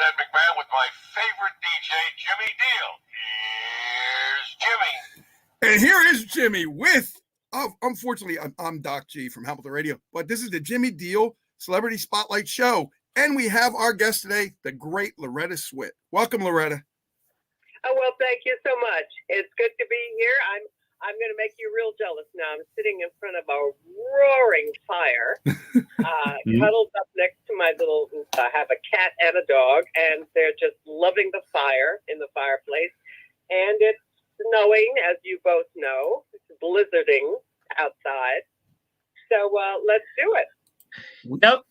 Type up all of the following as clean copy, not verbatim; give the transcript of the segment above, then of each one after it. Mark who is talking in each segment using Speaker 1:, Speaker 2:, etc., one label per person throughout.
Speaker 1: Ed McMahon with my favorite DJ, Jimmy Deal. Here's Jimmy.
Speaker 2: And here is Jimmy with, unfortunately, I'm Doc G from Hamilton Radio, but this is the Jimmy Deal Celebrity Spotlight Show. And we have our guest today, the great Loretta SWIT. Welcome, Loretta.
Speaker 3: Oh, well, thank you so much. It's good to be here. I'm going to make you real jealous now. I'm sitting in front of a roaring fire, cuddled up next to my little, I have a cat and a dog, and they're just loving the fire in the fireplace. And it's snowing, as you both know. It's blizzarding outside. So let's do it.
Speaker 4: Yep.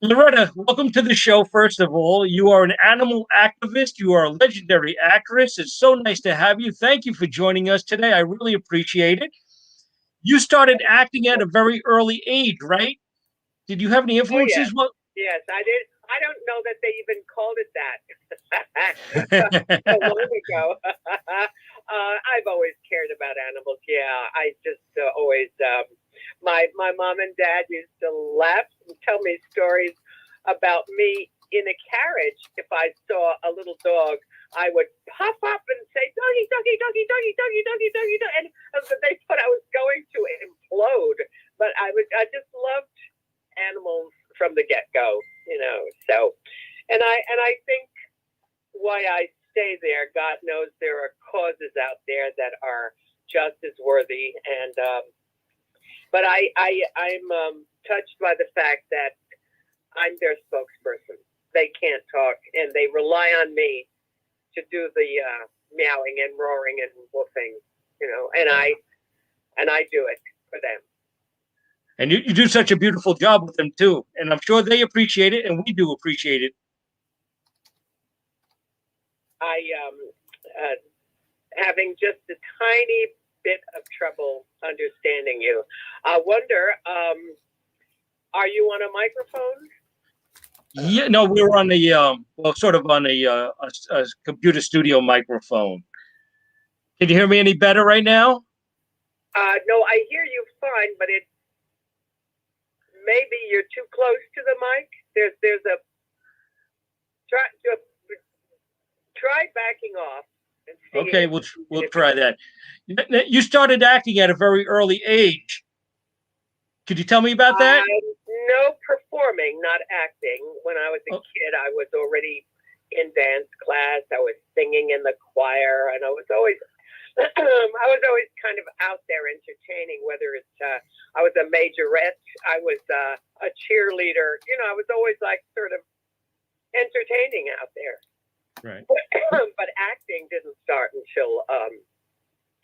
Speaker 4: Loretta, welcome to the show, first of all. You are an animal activist. You are a legendary actress. It's so nice to have you. Thank you for joining us today. I really appreciate it. You started acting at a very early age, right? Did you have any influences?
Speaker 3: Oh, yes. Yes, I did. I don't know that they even called it that so long ago. I've always cared about animals. Yeah, I just always... My mom and dad used to laugh and tell me stories about me in a carriage. If I saw a little dog, I would pop up and say, doggy, doggy, doggy, doggy, doggy, doggy, doggy, doggy. And they thought I was going to implode. But I just loved animals from the get-go, you know. So, and I think why I stay there, God knows there are causes out there that are just as worthy. And, but I'm touched by the fact that I'm their spokesperson. They can't talk, and they rely on me to do the meowing and roaring and woofing, you know. And I do it for them.
Speaker 4: And you do such a beautiful job with them too, and I'm sure they appreciate it, and we do appreciate it.
Speaker 3: I having just a tiny bit of trouble understanding you. I wonder, are you on a microphone?
Speaker 4: Yeah, no, we were on the sort of on a computer studio microphone. Can you hear me any better right now?
Speaker 3: No, I hear you fine, but maybe you're too close to the mic. There's a try backing off.
Speaker 4: Okay, we'll try that. You started acting at a very early age. Could you tell me about that?
Speaker 3: No, performing, not acting. When I was a kid, I was already in dance class. I was singing in the choir, and I was always kind of out there entertaining. Whether it's I was a majorette, I was a cheerleader. You know, I was always like sort of entertaining out there.
Speaker 4: Right.
Speaker 3: But acting didn't start until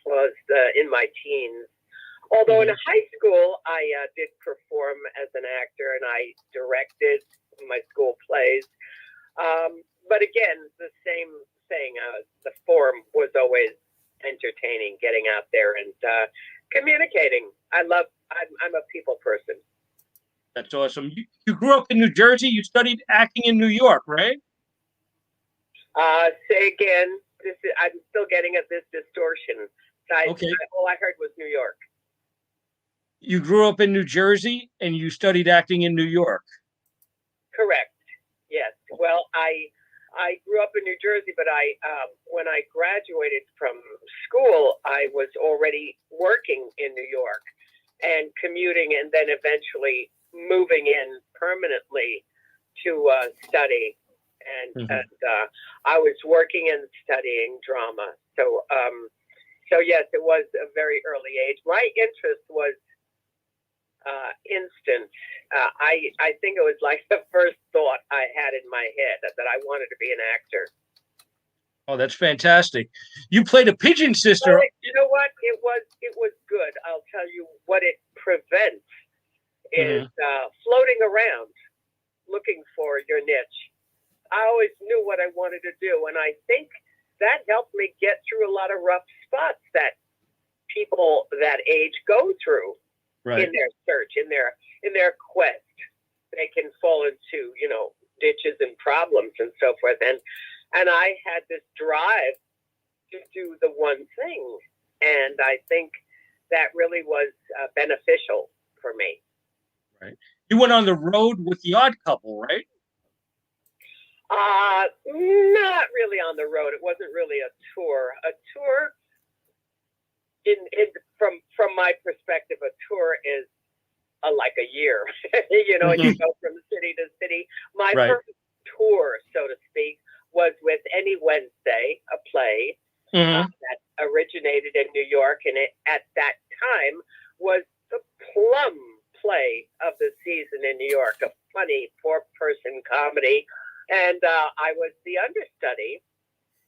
Speaker 3: was in my teens. Although in high school, I did perform as an actor, and I directed my school plays. But again, the same thing. The form was always entertaining, getting out there and communicating. I'm a people person.
Speaker 4: That's awesome. You grew up in New Jersey. You studied acting in New York, right?
Speaker 3: Say again. I'm still getting at this distortion.
Speaker 4: Okay.
Speaker 3: All I heard was New York.
Speaker 4: You grew up in New Jersey and you studied acting in New York.
Speaker 3: Correct. Yes. Well, I grew up in New Jersey, but when I graduated from school, I was already working in New York and commuting, and then eventually moving in permanently to study. And I was working and studying drama. So yes, it was a very early age. My interest was instant. I think it was like the first thought I had in my head that I wanted to be an actor.
Speaker 4: Oh, that's fantastic. You played a pigeon sister.
Speaker 3: Well, you know what? It was good. I'll tell you what it prevents is floating around looking for your niche. I always knew what I wanted to do, and I think that helped me get through a lot of rough spots that people that age go through in their search, in their quest. They can fall into, you know, ditches and problems and so forth. And I had this drive to do the one thing, and I think that really was beneficial for me.
Speaker 4: Right. You went on the road with The Odd Couple, right?
Speaker 3: Not really on the road. It wasn't really a tour. A tour, from my perspective, a tour is like a year. You know, and you go from city to city. My
Speaker 4: Right.
Speaker 3: first tour, so to speak, was with Any Wednesday, a play that originated in New York, and it at that time was the plum play of the season in New York, a funny four-person comedy. And I was the understudy,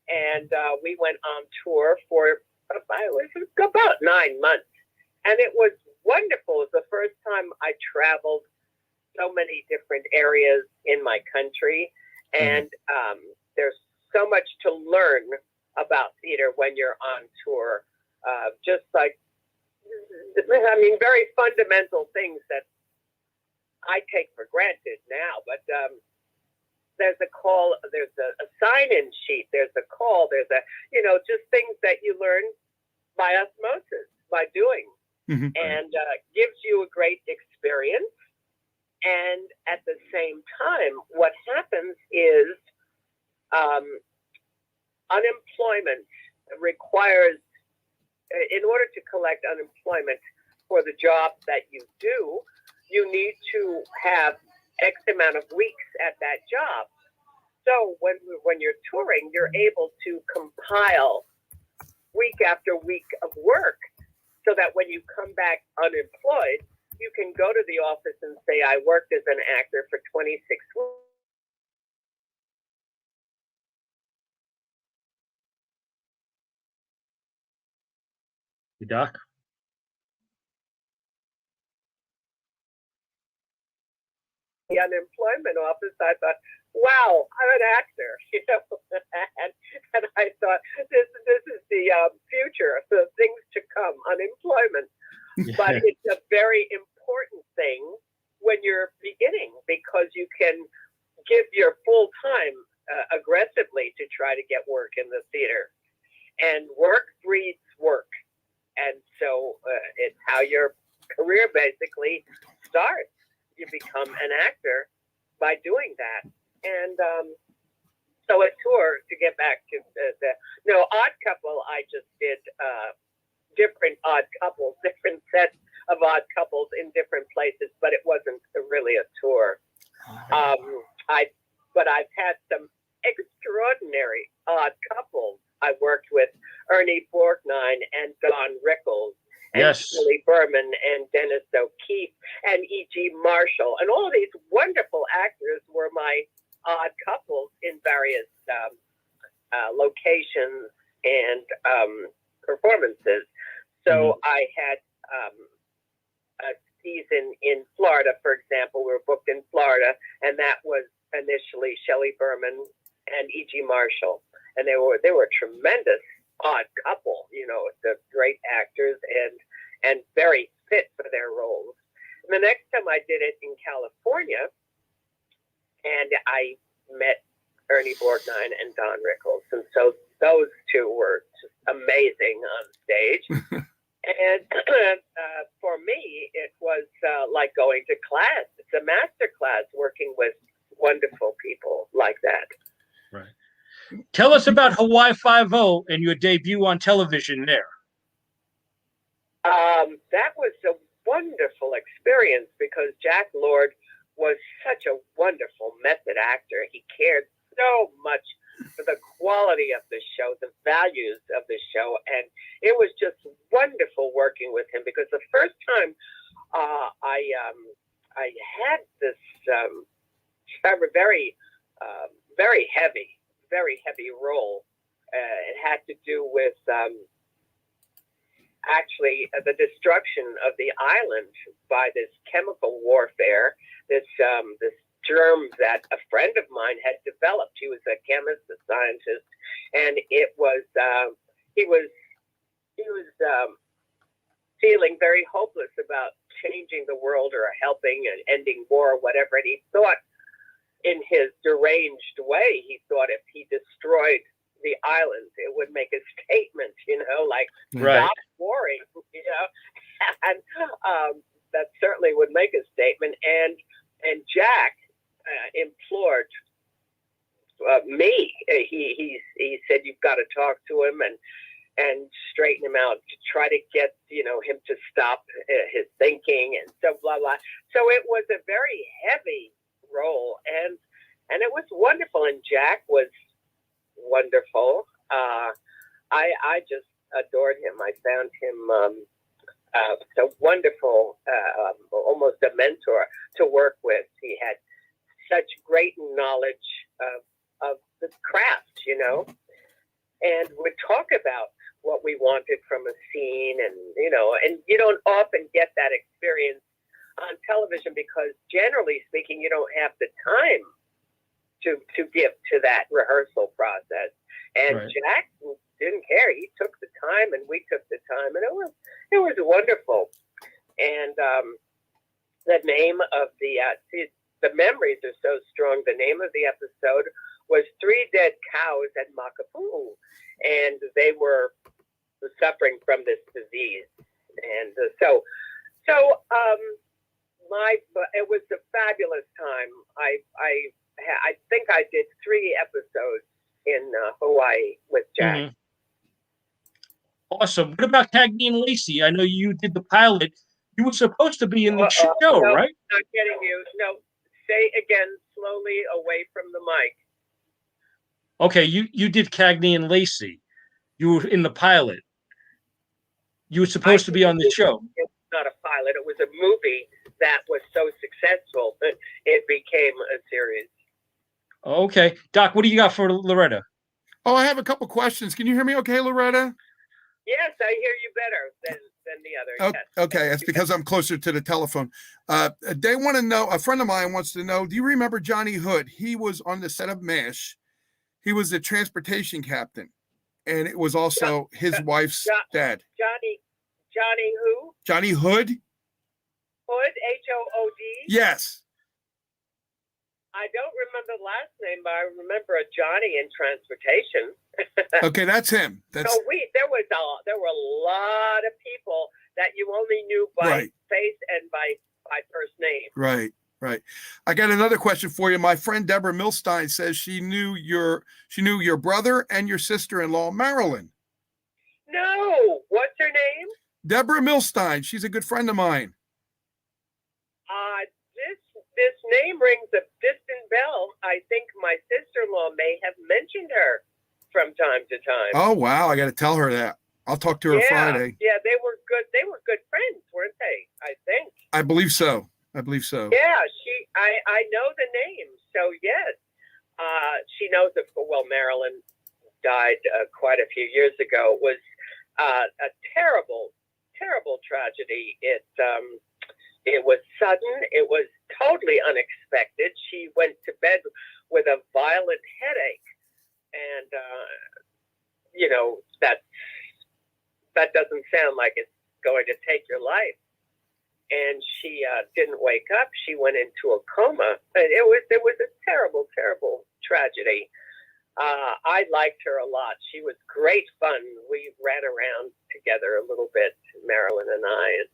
Speaker 3: and we went on tour for about 9 months. And it was wonderful. It was the first time I traveled so many different areas in my country. And there's so much to learn about theater when you're on tour. Just like, I mean, very fundamental things that I take for granted now. But there's a call, there's a sign-in sheet, there's a call, there's just things that you learn by osmosis, by doing. And gives you a great experience. And at the same time, what happens is unemployment requires, in order to collect unemployment for the job that you do, you need to have X amount of weeks at that job. So when you're touring, you're able to compile week after week of work, so that when you come back unemployed, you can go to the office and say, I worked as an actor for 26 weeks.
Speaker 4: Doc?
Speaker 3: The unemployment office, I thought, wow, I'm an actor, and I thought, this is the future, the things to come, unemployment. But it's a very important thing when you're beginning, because you can give your full time aggressively to try to get work in the theater, and work breeds work. And so it's how your career basically starts. You become an actor by doing that. And so a tour, to get back to Odd Couple, I just did different odd couples, different sets of odd couples in different places, but it wasn't really a tour. But I've had some extraordinary odd couples. I worked with Ernie Borgnine and Don Rickles, and Shelley Berman and Dennis O'Keefe and E.G. Marshall. And all of these wonderful actors were my odd couples in various locations and performances. So I had a season in Florida, for example. We were booked in Florida, and that was initially Shelley Berman and E.G. Marshall. And they were tremendous odd couple, the great actors and very fit for their roles. And the next time I did it in California, and I met Ernie Borgnine and Don Rickles. And so those two were just amazing on stage. And for me, it was like going to class. It's a master class working with wonderful people like that.
Speaker 4: Right. Tell us about Hawaii Five-0 and your debut on television there.
Speaker 3: That was a wonderful experience, because Jack Lord was such a wonderful method actor. He cared so much for the quality of the show, the values of the show, and it was just wonderful working with him, because the first time I had this very heavy role. It had to do with actually the destruction of the island by this chemical warfare, this germ that a friend of mine had developed. He was a chemist, a scientist, and it was he was feeling very hopeless about changing the world or helping and ending war or whatever. And he thought, in his deranged way, he thought if he destroyed the island, it would make a statement, like stop warring, and that certainly would make a statement. And Jack implored me. He said you've got to talk to him and straighten him out to try to get him to stop his thinking and so blah blah. So it was a very heavy role, and it was wonderful. And Jack was wonderful. I just adored him. I found him so wonderful, almost a mentor to work with. He had such great knowledge of the craft, and would talk about what we wanted from a scene, and you don't often get that experience on television because, generally speaking, you don't have the time to give to that rehearsal process. And
Speaker 4: Right.
Speaker 3: Jack didn't care. He took the time, and we took the time, and it was wonderful. And the name of the memories are so strong. The name of the episode was Three Dead Cows at Makapu'u, and they were suffering from this disease. And it was a fabulous time. I think I did 3 episodes in Hawaii with Jack.
Speaker 4: Mhm. Awesome. What about Cagney and Lacey? I know you did the pilot. You were supposed to be in the show,
Speaker 3: No,
Speaker 4: right?
Speaker 3: Not getting you. No, say again slowly away from the mic.
Speaker 4: Okay, you did Cagney and Lacey. You were in the pilot. You were supposed to be on the show.
Speaker 3: It was not a pilot. It was a movie that was so successful that it became a series.
Speaker 4: Okay. Doc, what do you got for Loretta?
Speaker 2: Oh, I have a couple questions. Can you hear me okay, Loretta?
Speaker 3: Yes, I hear you better than the other. Yes.
Speaker 2: Okay, that's because I'm closer to the telephone. They want to know, a friend of mine wants to know, do you remember Johnny Hood? He was on the set of MASH. He was the transportation captain, and it was also his wife's dad.
Speaker 3: Johnny who?
Speaker 2: Johnny Hood?
Speaker 3: Hood, Hood?
Speaker 2: Yes.
Speaker 3: I don't remember the last name, but I remember a Johnny in transportation.
Speaker 2: Okay, that's him. That's
Speaker 3: So there were a lot of people that you only knew by
Speaker 2: Right.
Speaker 3: face and by first name.
Speaker 2: right. I got another question for you. My friend Deborah Milstein says she knew your brother and your sister-in-law, Marilyn.
Speaker 3: No, what's her name?
Speaker 2: Deborah Milstein. She's a good friend of mine.
Speaker 3: This name rings a distant bell. I think my sister-in-law may have mentioned her from time to time.
Speaker 2: Oh, wow. I got to tell her that. I'll talk to her Friday.
Speaker 3: Yeah, they were good. They were good friends, weren't they? I think.
Speaker 2: I believe so.
Speaker 3: Yeah, I know the name. So yes, she knows it. Well, Marilyn died quite a few years ago. It was a terrible tragedy. It was sudden. It was totally unexpected. She went to bed with a violent headache, and that doesn't sound like it's going to take your life. And she didn't wake up. She went into a coma. And it was a terrible tragedy. I liked her a lot. She was great fun. We ran around together a little bit, Marilyn and I.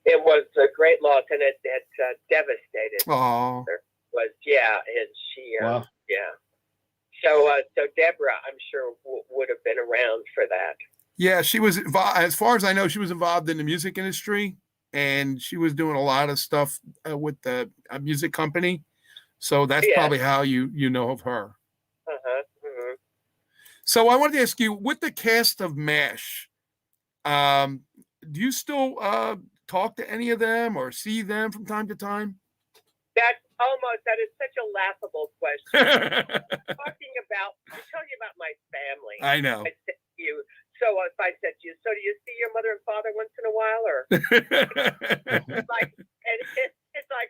Speaker 3: It was a great loss, and it devastated.
Speaker 2: Oh,
Speaker 3: And she
Speaker 4: Wow.
Speaker 3: So Deborah, I'm sure would have been around for that.
Speaker 2: yeah. She was involved. As far as I know, she was involved in the music industry, and she was doing a lot of stuff with the music company. So that's
Speaker 3: Yeah.
Speaker 2: probably how you know of her.
Speaker 3: Mm-hmm.
Speaker 2: So I wanted to ask you, with the cast of MASH, do you still talk to any of them or see them from time to time?
Speaker 3: That is such a laughable question. You're talking about my family.
Speaker 2: I know.
Speaker 3: I said to you, so if I said to you, so do you see your mother and father once in a while, or it's like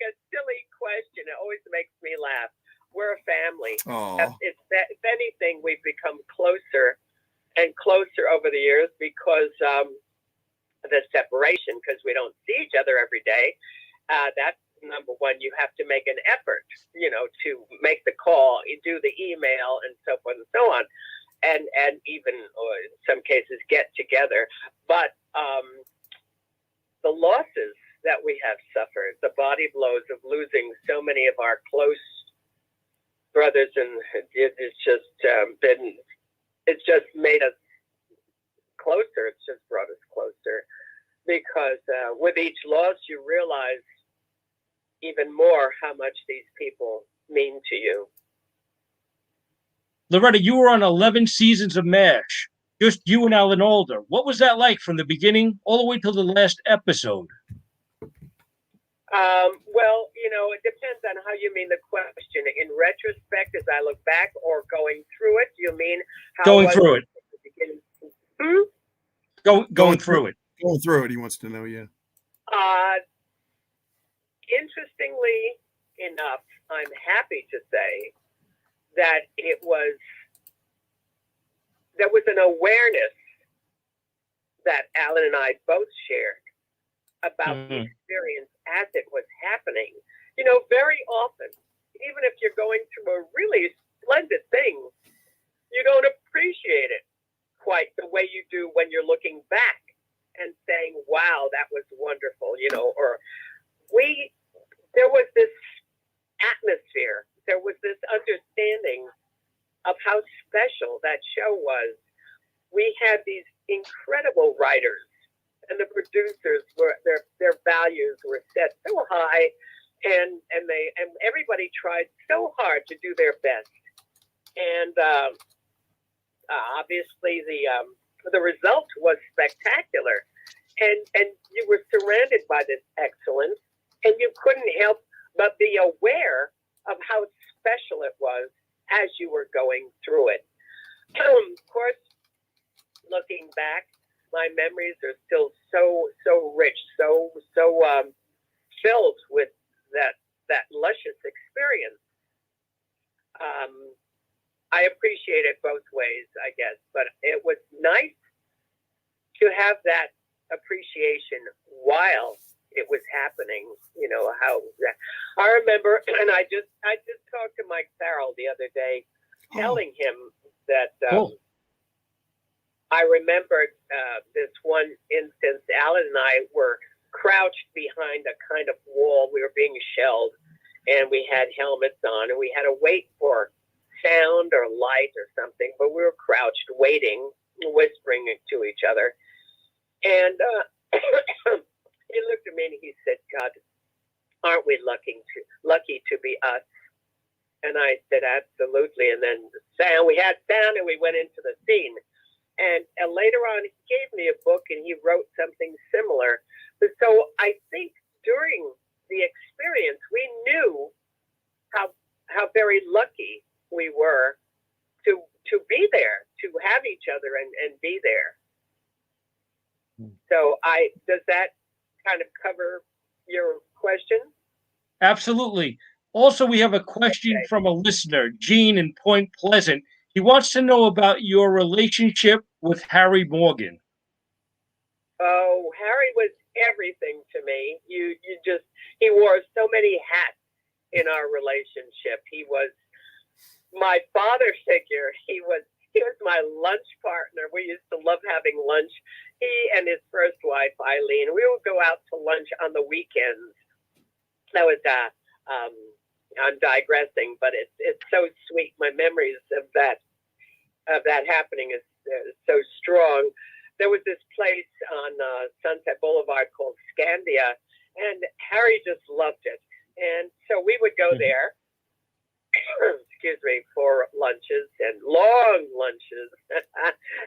Speaker 3: a silly question. It always makes me laugh. We're a family.
Speaker 2: Oh,
Speaker 3: If anything, we've become closer and closer over the years because the separation, because we don't see each other every day. That's number one. You have to make an effort, to make the call, you do the email, and so forth and so on, and even in some cases get together. But the losses that we have suffered, the body blows of losing so many of our close brothers, and it's just it's just made us closer. It's just brought us closer because with each loss, you realize even more how much these people mean to you.
Speaker 4: Loretta, you were on 11 seasons of MASH, just you and Alan Alda. What was that like from the beginning all the way till the last episode?
Speaker 3: Well, it depends on how you mean the question. In retrospect, as I look back, or going through it, you mean how
Speaker 4: Going through it.
Speaker 3: At the beginning?
Speaker 4: Going through it.
Speaker 2: Going through it, he wants to know, yeah.
Speaker 3: Interestingly enough, I'm happy to say that there was an awareness that Alan and I both shared about the experience as it was happening. Very often, even if you're going through a really splendid thing, you don't appreciate it quite the way you do when you're looking back and saying, wow, that was wonderful, or there was this atmosphere, there was this understanding of how special that show was. We had these incredible writers, and the producers were their values were set so high, and everybody tried so hard to do their best. And obviously the result was spectacular, and you were surrounded by this excellence, and you couldn't help but be aware of how special it was as you were going through it. Of course, looking back, my memories are still so rich, so filled with that luscious experience. I appreciate it both ways, I guess, but it was nice to have that appreciation while it was happening. How I remember, and I just talked to Mike Farrell the other day, telling him that I remembered this one instance. Alan and I were crouched behind a kind of wall. We were being shelled, and we had helmets on, and we had to wait for sound or light or something, but we were crouched, waiting, whispering to each other. And he looked at me and he said, God, aren't we lucky to be us? And I said, absolutely. And then we had sound, and we went into the scene. And later on, he gave me a book, and he wrote something similar. So I think during the experience, we knew how very lucky we were to be there, to have each other and be there. So does that kind of cover your question?
Speaker 4: Absolutely. Also, we have a question from a listener, Gene in Point Pleasant. He wants to know about your relationship with Harry Morgan.
Speaker 3: Oh, Harry was everything to me. He wore so many hats in our relationship. He was my father figure. He was my lunch partner. We used to love having lunch. He and his first wife, Eileen, we would go out to lunch on the weekends. That was I'm digressing, but it's so sweet. My memories of that happening is so strong. There was this place on Sunset Boulevard called Scandia, and Harry just loved it. And so we would go there, excuse me, for lunches, and long lunches.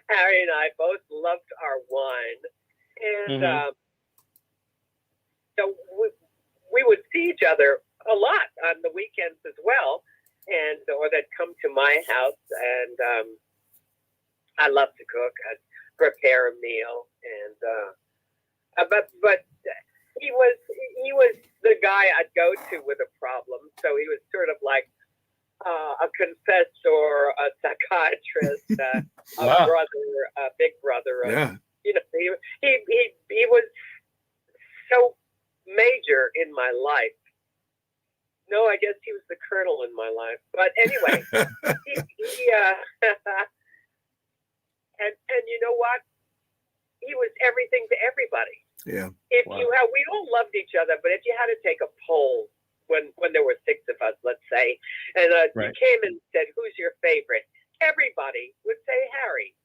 Speaker 3: Harry and I both loved our wine. And so we would see each other a lot on the weekends as well, or they'd come to my house, and I love to cook. I'd prepare a meal, and but he was the guy I'd go to with a problem. So he was sort of like a confessor, a psychiatrist, a brother, a big brother.
Speaker 2: Yeah.
Speaker 3: He was so major in my life. No, I guess he was the colonel in my life. But anyway, and you know what? He was everything to everybody.
Speaker 2: Yeah.
Speaker 3: We all loved each other, but if you had to take a poll when there were 6 of us, let's say, and you came and said, "Who's your favorite?" Everybody would say Harry,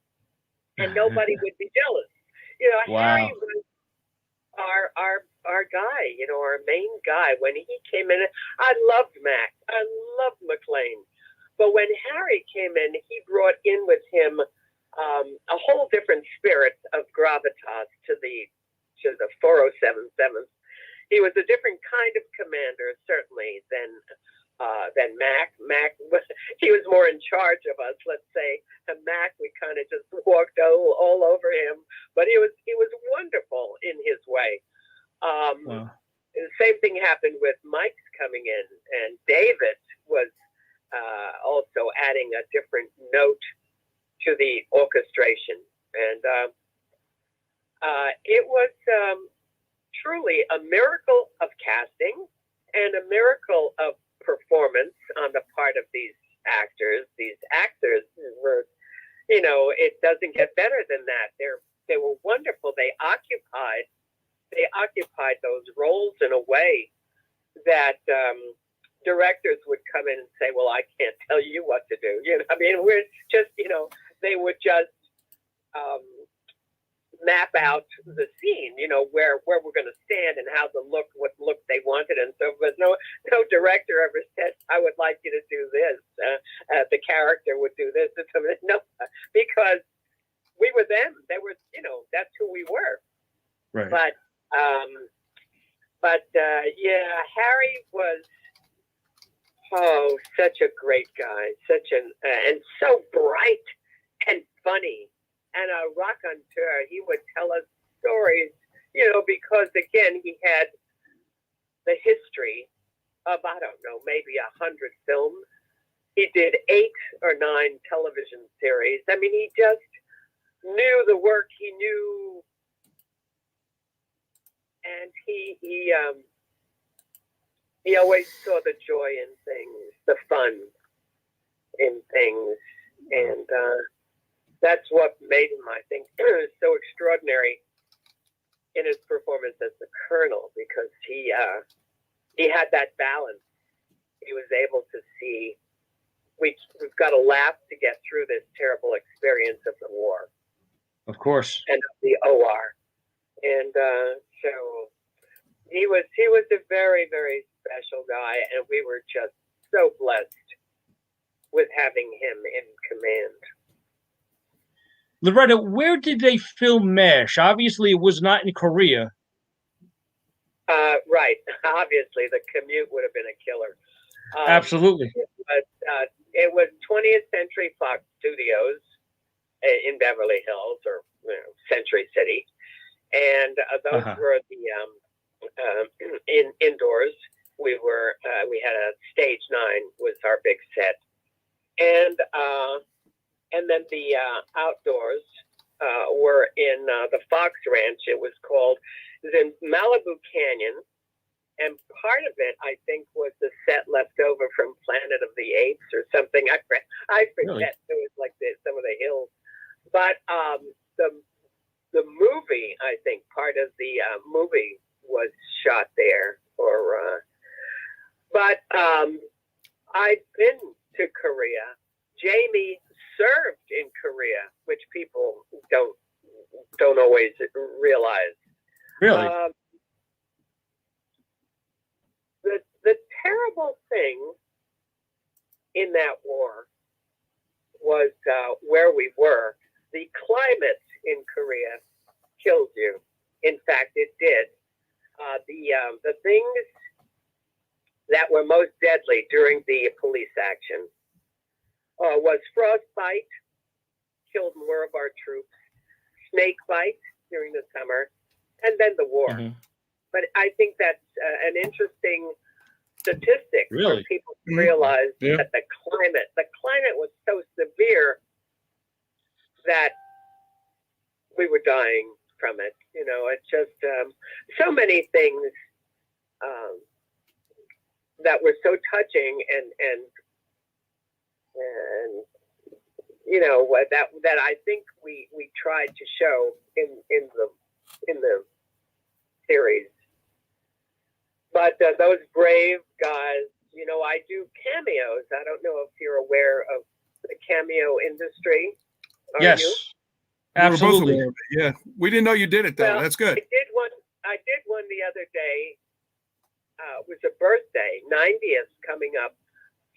Speaker 3: and nobody would be jealous.
Speaker 4: Wow.
Speaker 3: Harry was our guy, our main guy. When he came in, I loved Mac, I loved McLean, but when Harry came in, he brought in with him a whole different spirit of gravitas to the 4077th. He was a different kind of commander, certainly, than Mac. He was more in charge of us, let's say. And Mac, we kind of just walked all over him, but he was wonderful in his way.
Speaker 4: Wow.
Speaker 3: The same thing happened with Mike's coming in, and David was also adding a different note to the orchestration, and it was truly a miracle of casting and a miracle of performance on the part of these actors. These actors were, it doesn't get better than that. They were wonderful. They occupied those roles in a way that directors would come in and say, "Well, I can't tell you what to do." We're just, they would just map out the scene, where we're going to stand and what look they wanted, and so. But no director ever said, "I would like you to do this." The character would do this. No, because we were them. They were, that's who we were.
Speaker 4: Right.
Speaker 3: But Harry was such a great guy, and so bright and funny. And a raconteur, he would tell us stories, because again, he had the history of, I don't know, maybe 100 films. He did 8 or 9 television series. He just knew the work. He knew, and he always saw the joy in things, the fun in things, and that's what made him, I think, so extraordinary in his performance as the Colonel, because he had that balance. He was able to see, we've got to laugh to get through this terrible experience of the war.
Speaker 4: Of course.
Speaker 3: And of the OR. And so he was a very, very special guy, and we were just so blessed with having him in command.
Speaker 4: Loretta, where did they film MASH? Obviously, it was not in Korea.
Speaker 3: Right. Obviously, the commute would have been a killer.
Speaker 4: Absolutely.
Speaker 3: It was 20th Century Fox Studios in Beverly Hills, or Century City, and those were the indoors. We had a stage 9 was our big set, and then the outdoors were in the Fox Ranch. It was called. It was in Malibu Canyon, and part of it, I think, was the set left over from Planet of the Apes or something. I forget. Really? It was like some of the hills, but the movie, I think, part of the movie was shot there. But I've been to Korea. Jamie served in Korea, which people don't always realize.
Speaker 4: Really?
Speaker 3: The terrible thing in that war was where we were. The climate in Korea killed you. In fact, it did. The things that were most deadly during the police action was frostbite, killed more of our troops, snake bite during the summer, and then the war. Mm-hmm. But I think that's an interesting statistic for people to realize that the climate was so severe that we were dying from it. It's just so many things that were so touching and that I think we tried to show in the series. But those brave guys, you know, I do cameos. I don't know if you're aware of the cameo industry. Are
Speaker 4: Yes,
Speaker 3: you?
Speaker 2: We were both
Speaker 4: absolutely.
Speaker 2: aware of it. Yeah, we didn't know you did it though.
Speaker 3: Well,
Speaker 2: That's good.
Speaker 3: I did one the other day. It was a birthday, 90th coming up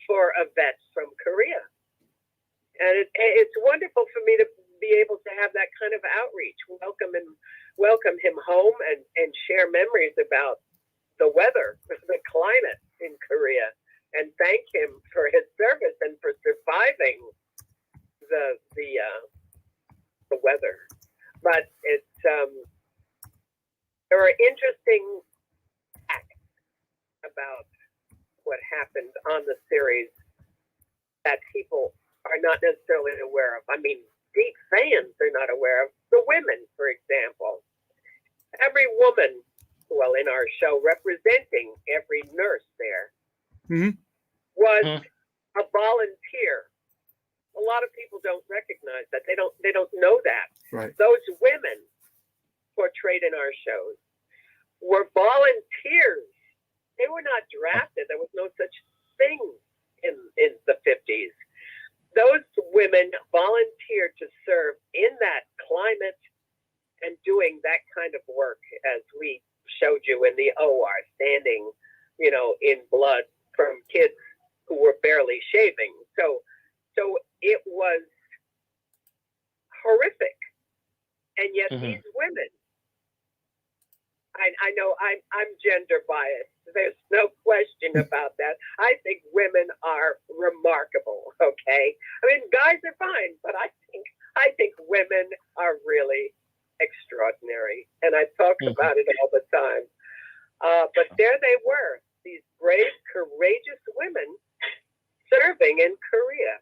Speaker 3: for a vet from Korea, and it's wonderful for me to be able to have that kind of outreach, welcome him home, and share memories about the weather, the climate in Korea, and thank him for his service and for surviving the weather. But it's there are interesting facts about what happened on the series that people are not necessarily aware of. I mean, deep fans are not aware of. The women, for example. Every woman, well, in our show, representing every nurse there, was a volunteer. A lot of people don't recognize that. They don't know that.
Speaker 2: Right.
Speaker 3: Those women portrayed in our shows were volunteers. They were not drafted. There was no such thing in the 50s. Those women volunteered to serve in that climate and doing that kind of work, as we showed you in the OR, standing, you know, in blood from kids who were barely shaving. So it was horrific. And yet these women, I know I'm gender biased. There's no question about that. I think women are remarkable. Okay, I mean, guys are fine, but I think women are really extraordinary, and I talk about it all the time. But there they were, these brave, courageous women serving in Korea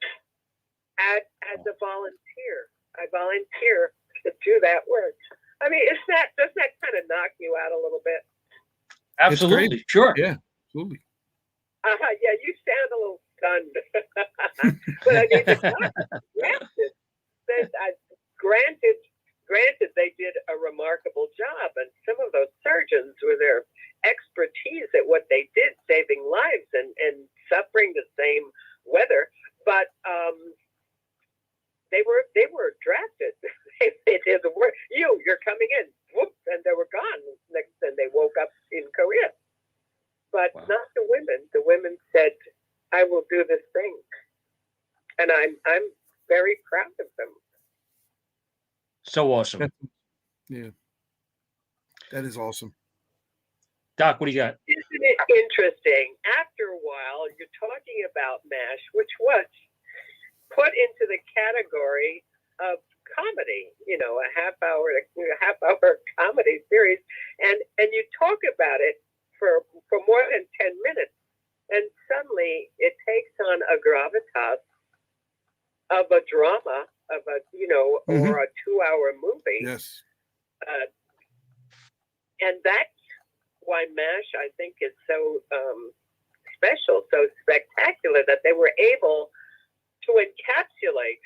Speaker 3: as a volunteer. I volunteer to do that work. I mean, doesn't that kind of knock you out a little bit?
Speaker 4: Absolutely, sure.
Speaker 2: Yeah, absolutely.
Speaker 3: Yeah, you sound a little stunned. But I mean, granted, they did a remarkable job, and some of those surgeons were their expertise at what they did, saving lives and suffering the same weather. But they were drafted. They did the work. You're coming in, whoop, and they were gone. Next thing they woke up in Korea. But not the women. The women said, "I will do this thing," and I'm very proud of them.
Speaker 4: So awesome.
Speaker 2: Yeah, that is awesome.
Speaker 4: Doc, what do you got?
Speaker 3: Isn't it interesting? After a while, you're talking about MASH, which was put into the category of comedy, you know, a half hour comedy series, and you talk about it for more than 10 minutes, and suddenly it takes on a gravitas of a drama, of a, you know, or a 2-hour movie.
Speaker 2: Yes.
Speaker 3: And that's why MASH, I think, is so special, so spectacular, that they were able to encapsulate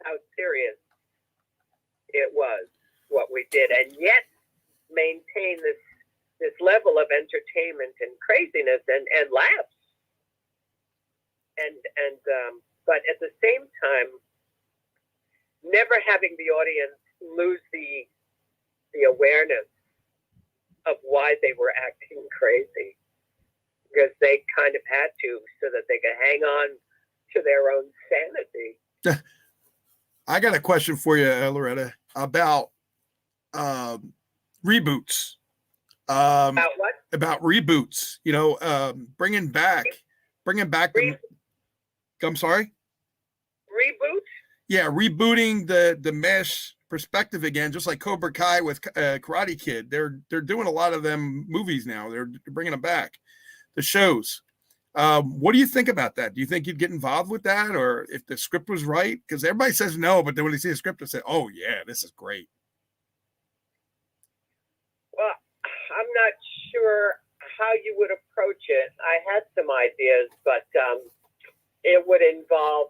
Speaker 3: how serious it was, what we did, and yet maintain this level of entertainment and craziness and laughs. But at the same time, never having the audience lose the awareness of why they were acting crazy, because they kind of had to, so that they could hang on to their own sanity.
Speaker 2: I got a question for you, Loretta, about reboots.
Speaker 3: About what?
Speaker 2: About reboots. You know, bringing back the. I'm sorry.
Speaker 3: Reboot?
Speaker 2: Yeah, rebooting the MASH perspective again, just like Cobra Kai with Karate Kid. They're doing a lot of them movies now. They're bringing them back, the shows. What do you think about that? Do you think you'd get involved with that, or if the script was right? Because everybody says no, but then when they see the script, they say, "Oh yeah, this is great."
Speaker 3: Well, I'm not sure how you would approach it. I had some ideas, but it would involve.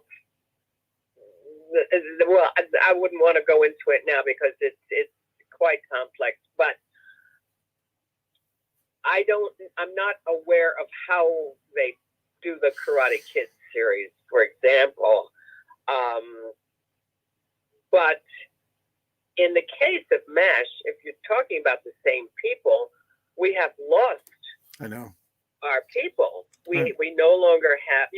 Speaker 3: Well, I wouldn't want to go into it now because it's quite complex. But I'm not aware of how they do the Karate Kid series, for example. But in the case of MASH, if you're talking about the same people, we have lost
Speaker 2: I know.
Speaker 3: our people.
Speaker 2: Right.
Speaker 3: We no longer have,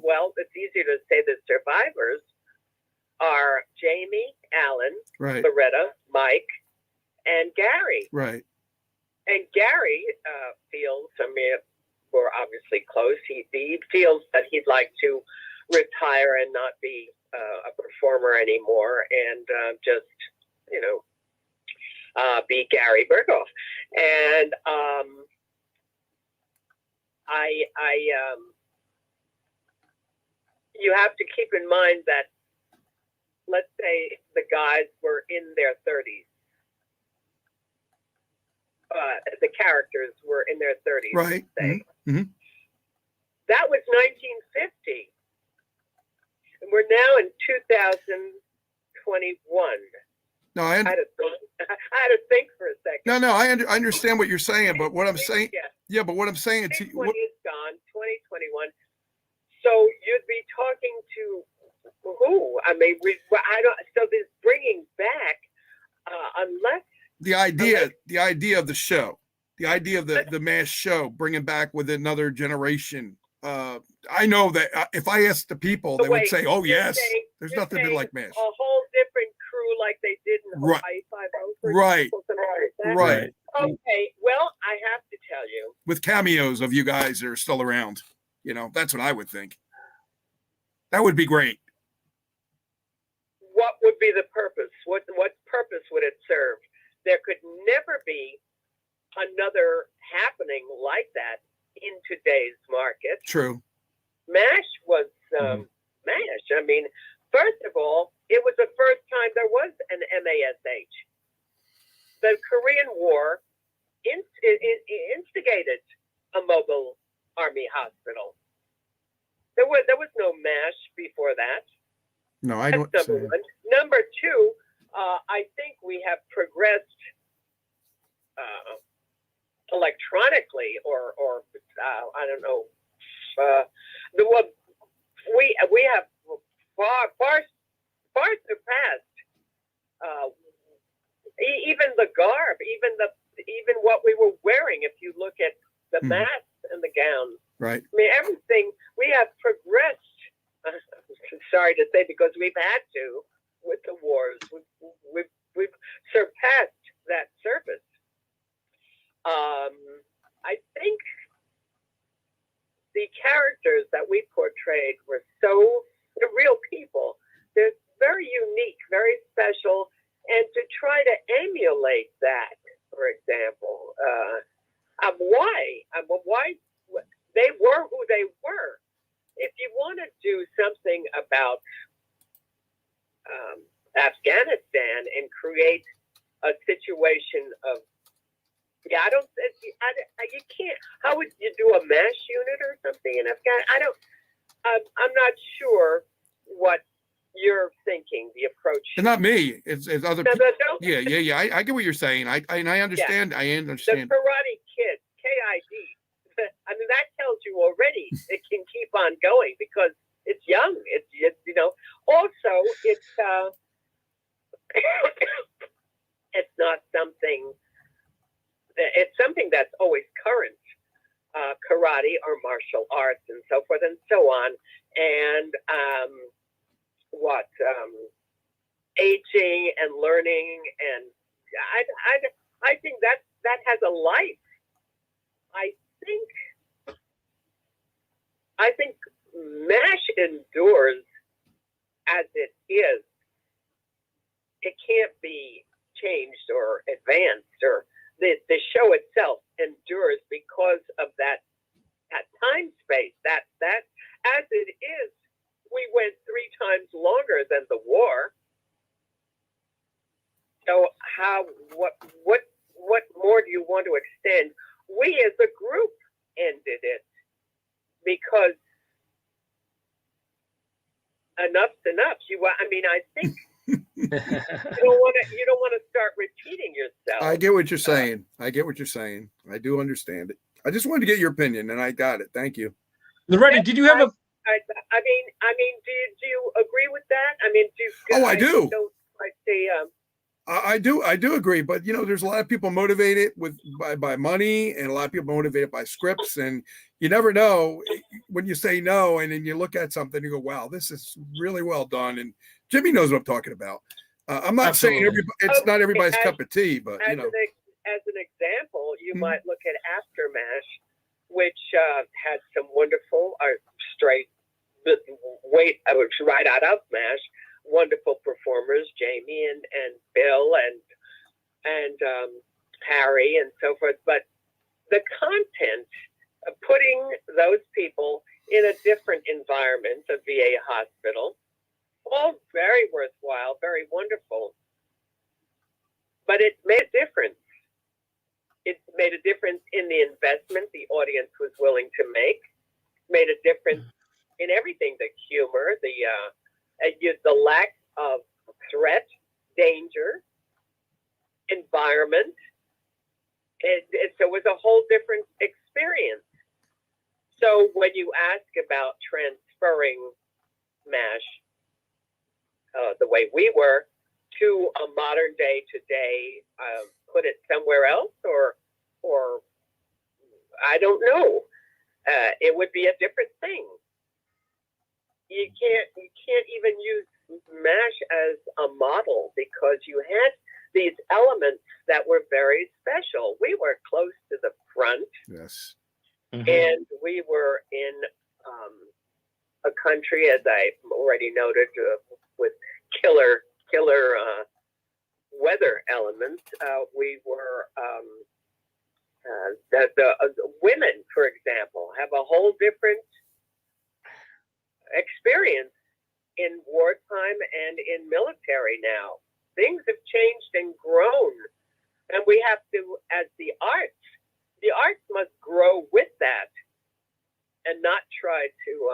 Speaker 3: well, it's easier to say the survivors are Jamie, Alan,
Speaker 2: Right.
Speaker 3: Loretta, Mike, and Gary.
Speaker 2: Right.
Speaker 3: And Gary feels, we're obviously close, he feels that he'd like to retire and not be a performer anymore and just, be Gary Berghoff. And you have to keep in mind that, let's say the guys were in their 30s. The characters were in their 30s.
Speaker 2: Right. Mm-hmm.
Speaker 3: That was 1950. And we're now in 2021.
Speaker 2: No,
Speaker 3: I had to think for a second.
Speaker 2: No, I understand what you're saying, but what I'm saying, but what I'm saying to you,
Speaker 3: 2020 is gone, 2021. So you'd be talking to who? I mean, so this bringing back, unless
Speaker 2: the idea of the show, the idea of the MASH show, bringing back with another generation. I know that if I asked the people, they would say, "Oh yes, there's nothing been like MASH."
Speaker 3: A whole different crew, like they did in
Speaker 2: Right.
Speaker 3: Hawaii 5-0.
Speaker 2: Right. Right.
Speaker 3: Okay. Well, I have to tell you,
Speaker 2: with cameos of you guys that are still around. That's what I would think. That would be great.
Speaker 3: what would be the purpose? What purpose would it serve? There could never be another happening like that in today's market.
Speaker 2: True.
Speaker 3: MASH was MASH. I mean, first of all, it was the first time there was an MASH. The Korean War instigated a mobile army hospital. There was no MASH before that.
Speaker 2: No, I don't.
Speaker 3: That's number one. Number two, I think we have progressed electronically, or I don't know. We have far surpassed even the garb, even what we were wearing. If you look at the masks and the gowns,
Speaker 2: right?
Speaker 3: I mean, everything we have progressed. Sorry to say, because we've had to with the wars. We've surpassed that surface. I think the characters that we portrayed were they're real people. They're very unique, very special, and to try to emulate that, for example, why they were who they were. If you want to do something about Afghanistan and create a situation of, you can't. How would you do a MASH unit or something in Afghanistan? I'm not sure what you're thinking. The approach.
Speaker 2: And not me. It's other people. Yeah. I get what you're saying. I understand. Yeah. I understand.
Speaker 3: The Karate Kid, KID. I mean, that tells you already it can keep on going because it's young. It's Also, it's it's not something. It's something that's always current, karate or martial arts and so forth and so on. And aging and learning, and I think that has a life. I think MASH endures as it is. It can't be changed or advanced, or the show itself endures because of that time space. That as it is, we went 3 times longer than the war. So what more do you want to extend? We as a group ended it because enough's enough. I think You don't want to start repeating yourself.
Speaker 2: I get what you're saying. I do understand it. I just wanted to get your opinion, and I got it. Thank you.
Speaker 4: Loretta, did you have a?
Speaker 3: I mean, do you agree with that? I mean,
Speaker 2: I do.
Speaker 3: I say,
Speaker 2: I do agree, but there's a lot of people motivated by money, and a lot of people motivated by scripts, and you never know when you say no, and then you look at something, you go, "Wow, this is really well done." And Jimmy knows what I'm talking about. I'm not saying it's not everybody's cup of tea, but
Speaker 3: as an example, you might look at Aftermash, which had some wonderful straight right out of MASH. Wonderful performers, Jamie and Bill and Harry and so forth. But the content of putting those people in a different environment, a VA hospital, all very worthwhile, very wonderful. But it made a difference. It made a difference in the investment the audience was willing to make. Made a difference in everything: the humor, the lack of threat, danger, environment. So it was a whole different experience. So when you ask about transferring MASH the way we were to a modern day today, put it somewhere else, or I don't know, it would be a different thing. You can't even use MASH as a model because you had these elements that were very special. We were close to the front,
Speaker 2: yes,
Speaker 3: and we were in a country, as I already noted, with killer weather elements. We were the women, for example, have a whole different experience in wartime and in military now. Things have changed and grown, and we have to, as the arts must grow with that and not try to,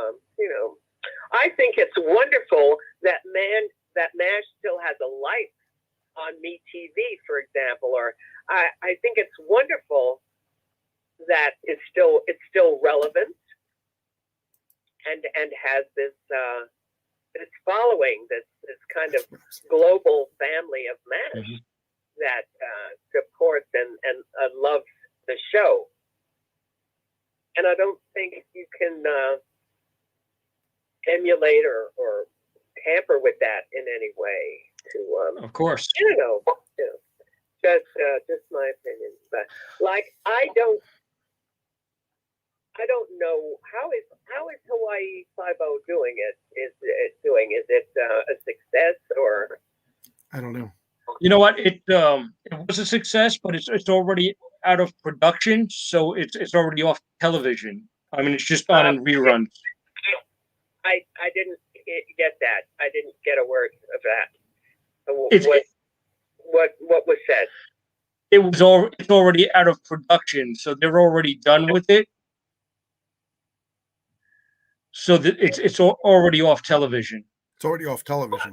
Speaker 3: I think it's wonderful that MASH still has a life on MeTV, for example, or I think it's wonderful that it's still relevant and has this following, this kind of global family of MASH that supports and loves the show. And I don't think you can emulate or tamper with that in any way.
Speaker 4: Of course,
Speaker 3: just my opinion. But like, I don't know how is Hawaii 5-0 doing it? Is it a success, or
Speaker 2: I don't know.
Speaker 4: You know what? It was a success, but it's already out of production, so it's already off television. I mean, it's just on in reruns.
Speaker 3: I didn't get that. I didn't get a word of that. What was said?
Speaker 4: It's already out of production, so they're already done with it. So that it's already off television.
Speaker 2: It's already off television.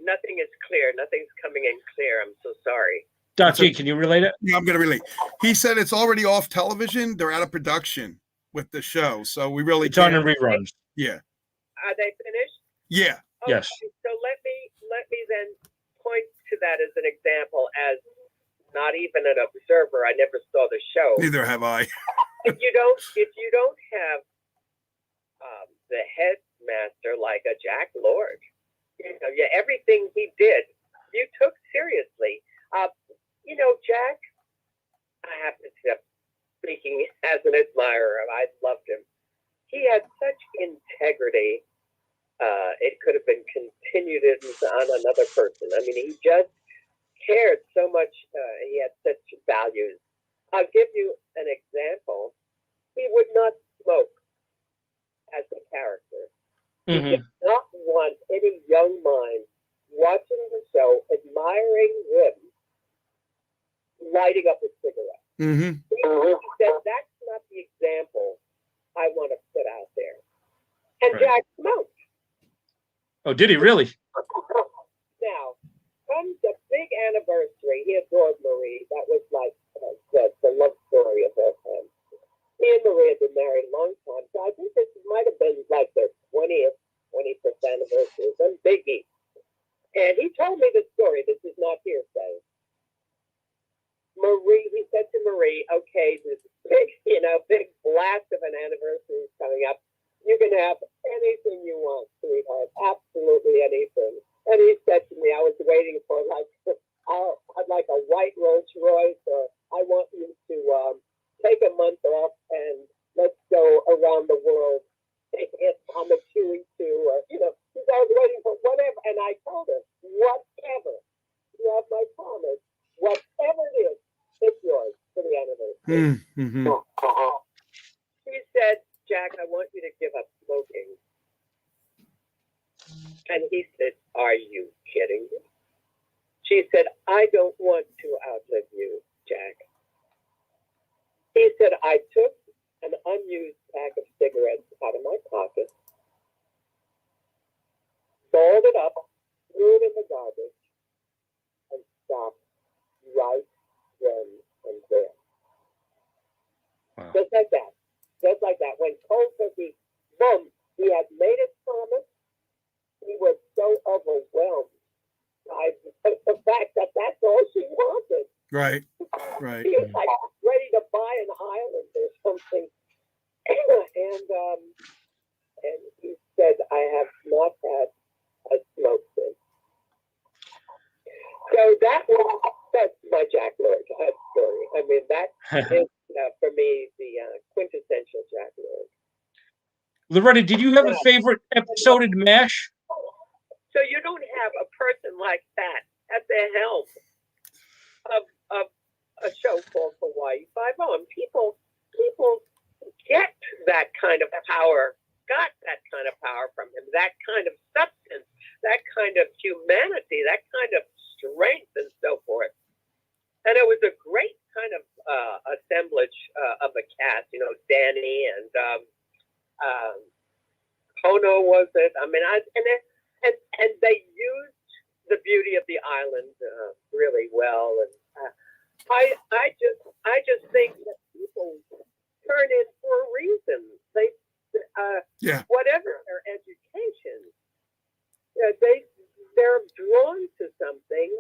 Speaker 3: Nothing is clear. Nothing's coming in clear. I'm so sorry.
Speaker 4: Doc G, can you relate it?
Speaker 2: Yeah, I'm going to relate. He said it's already off television. They're out of production with the show, so we really
Speaker 4: it's on in reruns.
Speaker 2: Yeah.
Speaker 3: Are they finished?
Speaker 2: Yeah.
Speaker 3: Okay,
Speaker 4: yes.
Speaker 3: So let me then point to that as an example. As not even an observer, I never saw the show.
Speaker 2: Neither have I.
Speaker 3: If you don't have the headmaster like a Jack Lord, everything he did, you took seriously. Jack, I have to say, speaking as an admirer, I loved him. He had such integrity. It could have been continued on another person. I mean, he just cared so much. He had such values. I'll give you an example. He would not smoke as a character. He did not want any young mind watching the show, admiring him, lighting up a cigarette. He said, that's not the example I want to put out there. And Jack smoked.
Speaker 4: Oh, did he really?
Speaker 3: some biggie. And he told me the story. This is not hearsay. Marie, he said to Marie, okay, this big, big blast of an anniversary is coming up. You can have anything you want, sweetheart. Absolutely anything. And he said to me, I was waiting for I'd like a white Rolls Royce, or I want you to take a month off and let's go around the world on the QE2, or, I was waiting for whatever. And I told her, whatever, you have my promise, whatever it is, it's yours for the anniversary.
Speaker 2: Mm-hmm.
Speaker 3: She said, Jack, I want you to give up smoking. And he said, are you kidding me? She said, I don't want to outlive you, Jack. He said, I took an unused pack of cigarettes out of my pocket, balled it up, threw it in the garbage, and stopped right then and there.
Speaker 4: Wow.
Speaker 3: Just like that. Just like that. When cold turkey, boom, he had made his promise. He was so overwhelmed by the fact that that's all she wanted.
Speaker 2: Right.
Speaker 3: He was like ready to buy an island or something. And he said, I have not had a smoke since. So that's my Jack Lord story. I mean, that is, for me, the quintessential Jack Lord.
Speaker 4: Loretta, did you have a favorite episode in MASH?
Speaker 3: So you don't have a person like that at the helm of a show called Hawaii Five-0. And people get that kind of power, got that kind of power from him, that kind of substance, that kind of humanity, that kind of strength and so forth. And it was a great kind of assemblage of the cast, Danny and Kono was it? I mean, and they used the beauty of the island really well. And I just think that people turn in for a reason. They whatever their education, they're drawn to something.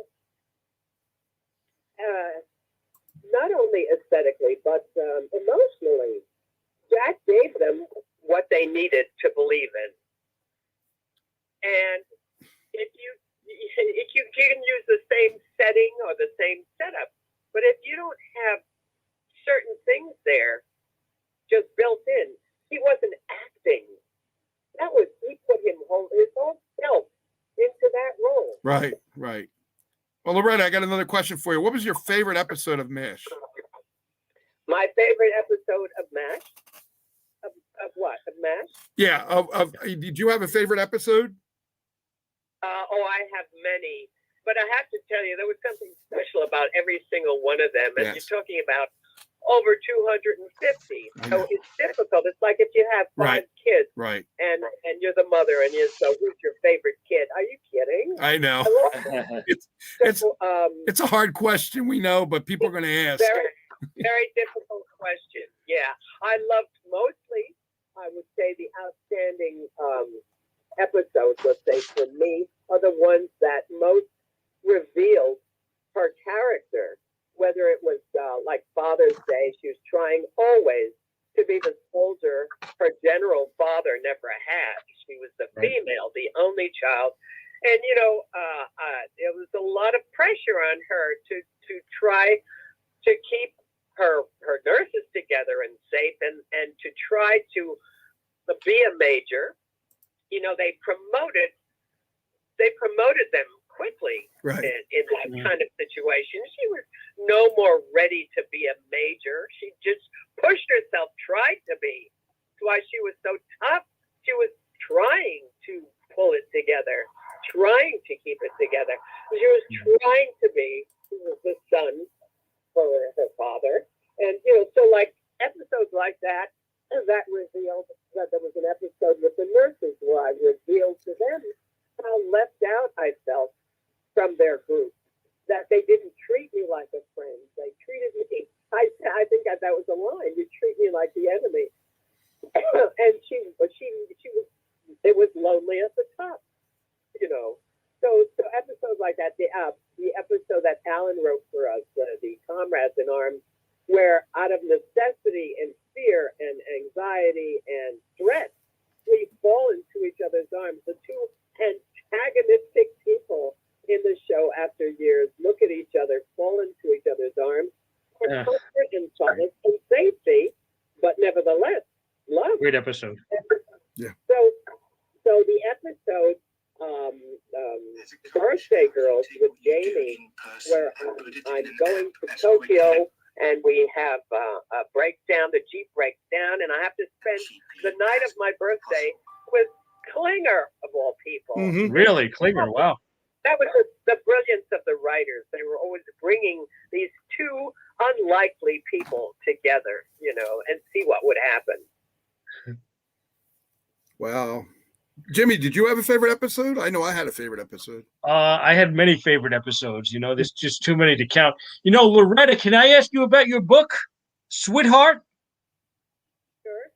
Speaker 3: Not only aesthetically, but emotionally. Jack gave them what they needed to believe in. And if you can use the same setting or the same setup, but if you don't have certain things there just built in, he wasn't acting. He put his whole self into that role.
Speaker 2: Right. Well, Loretta, I got another question for you. What was your favorite episode of MASH?
Speaker 3: My favorite episode of MASH? Of what? Of MASH?
Speaker 2: Yeah. Did you have a favorite episode?
Speaker 3: I have many. But I have to tell you, there was something special about every single one of them. And
Speaker 2: Yes.
Speaker 3: you're talking about over 250. So it's difficult. It's like if you have five kids.
Speaker 2: Right.
Speaker 3: And you're the mother, and so who's your favorite kid? Are you kidding?
Speaker 2: I know. It's a hard question, we know, but people are going to ask.
Speaker 3: Very, very difficult question. Yeah. I loved mostly, I would say, the outstanding episodes, let's say, for me, are the ones that most revealed her character, whether it was like Father's Day. She was trying always to be the soldier her general father never had. She was the female, the only child. And, there was a lot of pressure on her to try to keep her nurses together and safe and to try to be a major. They promoted them quickly in that kind of situation. She was no more ready to be a major. She just pushed herself, tried to be. That's why she was so tough. She was trying to pull it together, trying to keep it together. She was trying to be the son for her father. And, so like episodes like that revealed that there was an episode with the nurses where I revealed to them how left out I felt from their group, that they didn't treat me like a friend. They treated me, I think that was a line, you treat me like the enemy. And it was lonely at the top. So episodes like that, the episode that Alan wrote for us, the Comrades in Arms, where out of necessity and fear and anxiety and threat, we fall into each other's arms. The two antagonistic people in the show after years look at each other, fall into each other's arms for comfort and solace and safety, but nevertheless, love.
Speaker 4: Great episode.
Speaker 2: Yeah.
Speaker 3: So the episode, Birthday Girls with Jamie, where I'm going to Tokyo and we have a breakdown, the Jeep breaks down, and I have to spend the night of my birthday with Klinger, of all people.
Speaker 2: Mhm.
Speaker 4: Really, Klinger. Wow.
Speaker 3: That was the brilliance of the writers. They were always bringing these two unlikely people together, and see what would happen.
Speaker 2: Wow. Jimmy, did you have a favorite episode? I know I had a favorite episode.
Speaker 4: I had many favorite episodes. There's just too many to count. Loretta, can I ask you about your book, Sweetheart?
Speaker 3: Sure.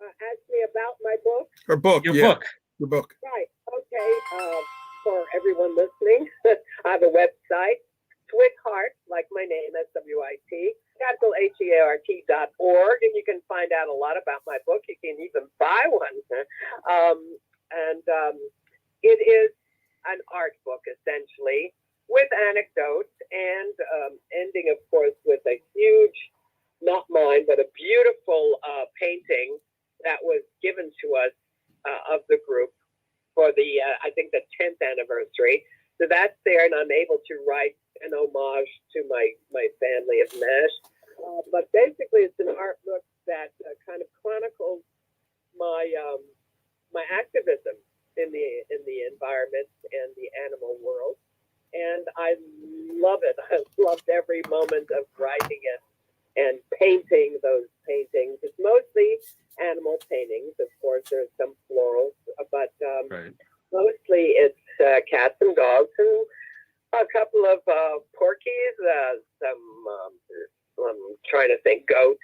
Speaker 3: Ask me about my book.
Speaker 2: Her book.
Speaker 4: Your
Speaker 2: Yeah.
Speaker 4: book.
Speaker 2: Your book.
Speaker 3: Right. Okay. For everyone listening, I have a website, SWIT, like my name, SWIT, capital HEART.org, and you can find out a lot about my book. You can even buy one. It is an art book, essentially, with anecdotes and ending, of course, with a huge, not mine, but a beautiful painting that was given to us of the group for the, I think, the 10th anniversary. So that's there, and I'm able to write an homage to my family of MASH. But basically, it's an art book that kind of chronicles my activism in the environment and the animal world, and I love it. I loved every moment of writing it and painting those paintings. It's mostly animal paintings, of course. There's some florals, but
Speaker 4: Right.
Speaker 3: mostly it's cats and dogs and a couple of porkies, some I'm trying to think, goats,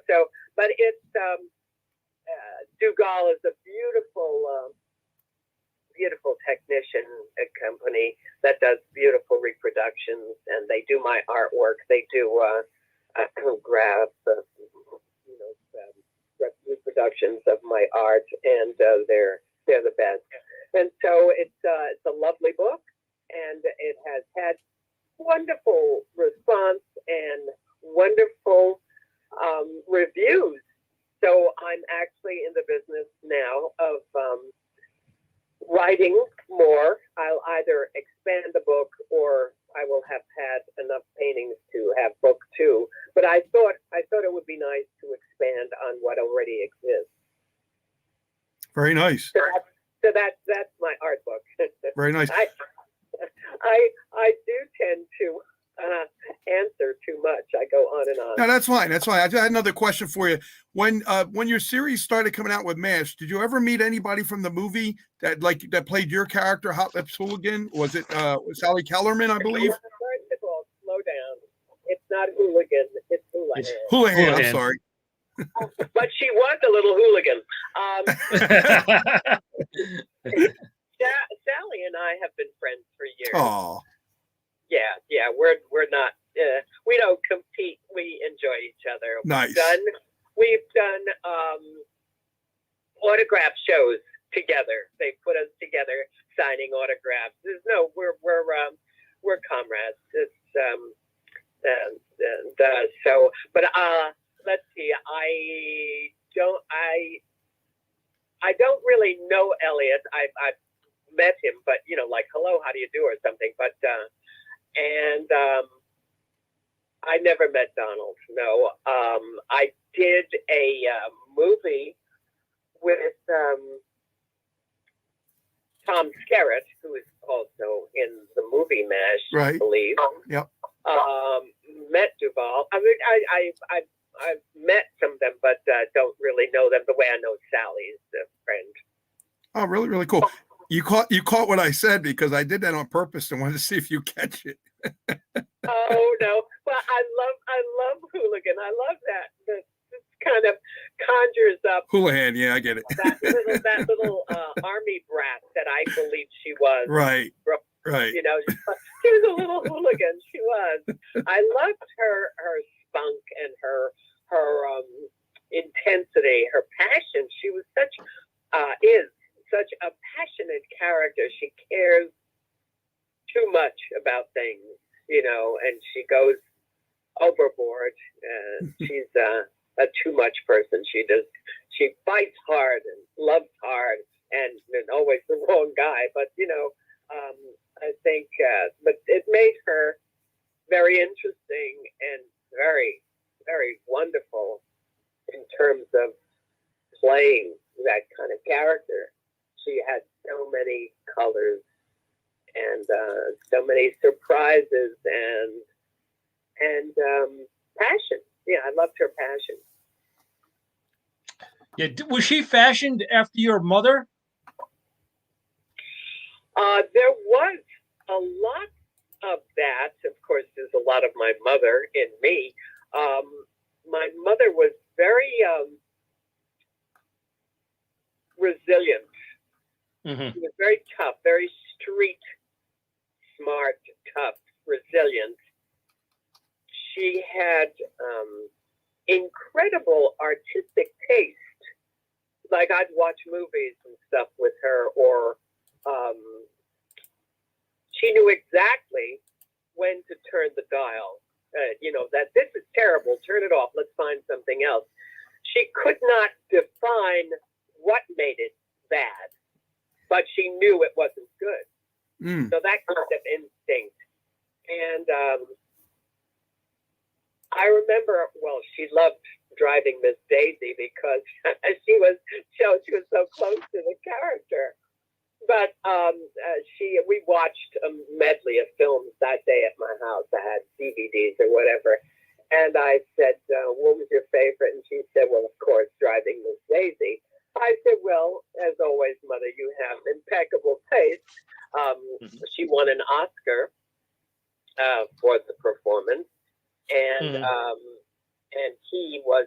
Speaker 3: So, but it's Dugal is a beautiful technician company that does beautiful reproductions, and they do my artwork. They do graph, reproductions of my art, and they're the best. And so it's a lovely book, and it has had wonderful response and wonderful reviews. So I'm actually in the business now of writing more. I'll either expand the book or I will have had enough paintings to have book two. But I thought it would be nice to expand on what already exists.
Speaker 2: Very nice.
Speaker 3: So that's my art book.
Speaker 2: Very nice.
Speaker 3: I do tend to answer too much. I go on and on.
Speaker 2: No, that's fine. That's fine. I just had another question for you. When your series started coming out with MASH, did you ever meet anybody from the movie that played your character, Hot Lips Hooligan? Was it Sally Kellerman, I believe?
Speaker 3: First of all, slow down. It's not hooligan. It's hooligan.
Speaker 2: Houlihan. I'm
Speaker 4: Houlihan.
Speaker 2: sorry.
Speaker 3: But she was a little hooligan. Sally and I have been friends for years.
Speaker 2: Oh,
Speaker 3: Yeah. We're not. We don't compete. We enjoy each other.
Speaker 2: nice.
Speaker 3: We've done autograph shows together. They put us together signing autographs. We're comrades. It's but let's see. I don't really know Elliot. I've met him, but like hello, how do you do or something. But I never met Donald. No. I did a movie with Tom Skerritt, who is also in the movie MASH,
Speaker 2: Right.
Speaker 3: I believe.
Speaker 2: Yep.
Speaker 3: Met Duval. I mean, I've met some of them, but don't really know them the way I know Sally's friend.
Speaker 2: Oh, really, really cool. You caught what I said because I did that on purpose and wanted to see if you catch it.
Speaker 3: Oh no! Well, I love Hooligan. I love that. It's kind of conjures up
Speaker 2: Houlihan, yeah, I get it.
Speaker 3: that little army brat that I believed she was.
Speaker 2: Right. Right.
Speaker 3: You know, she was a little hooligan. She was. I loved her spunk and her intensity, her passion. She was is such a passionate character. She cares too much about things, you know, and she goes overboard. She's a too much person. She fights hard and loves hard and always the wrong guy. But, you know, I think, but it made her very interesting and very, very wonderful in terms of playing that kind of character. She had so many colors and so many surprises and passion. Yeah, I loved her passion.
Speaker 4: Yeah, was she fashioned after your mother?
Speaker 3: There was a lot of that. Of course, there's a lot of my mother in me. My mother was very resilient.
Speaker 4: Mm-hmm.
Speaker 3: She was very tough, very street smart, tough, resilient. She had incredible artistic taste. Like I'd watch movies and stuff with her, or she knew exactly when to turn the dial. You know, that this is terrible, turn it off, let's find something else. She could not define what made it bad, but she knew it wasn't good. So that kind of instinct. And I remember, well, she loved driving Miss Daisy because she was so close to the character. But we watched a medley of films that day at my house. I had DVDs or whatever. And I said, what was your favorite? And she said, well, of course, driving Miss Daisy. I said, well, as always, Mother, you have impeccable taste. She won an Oscar for the performance. And he was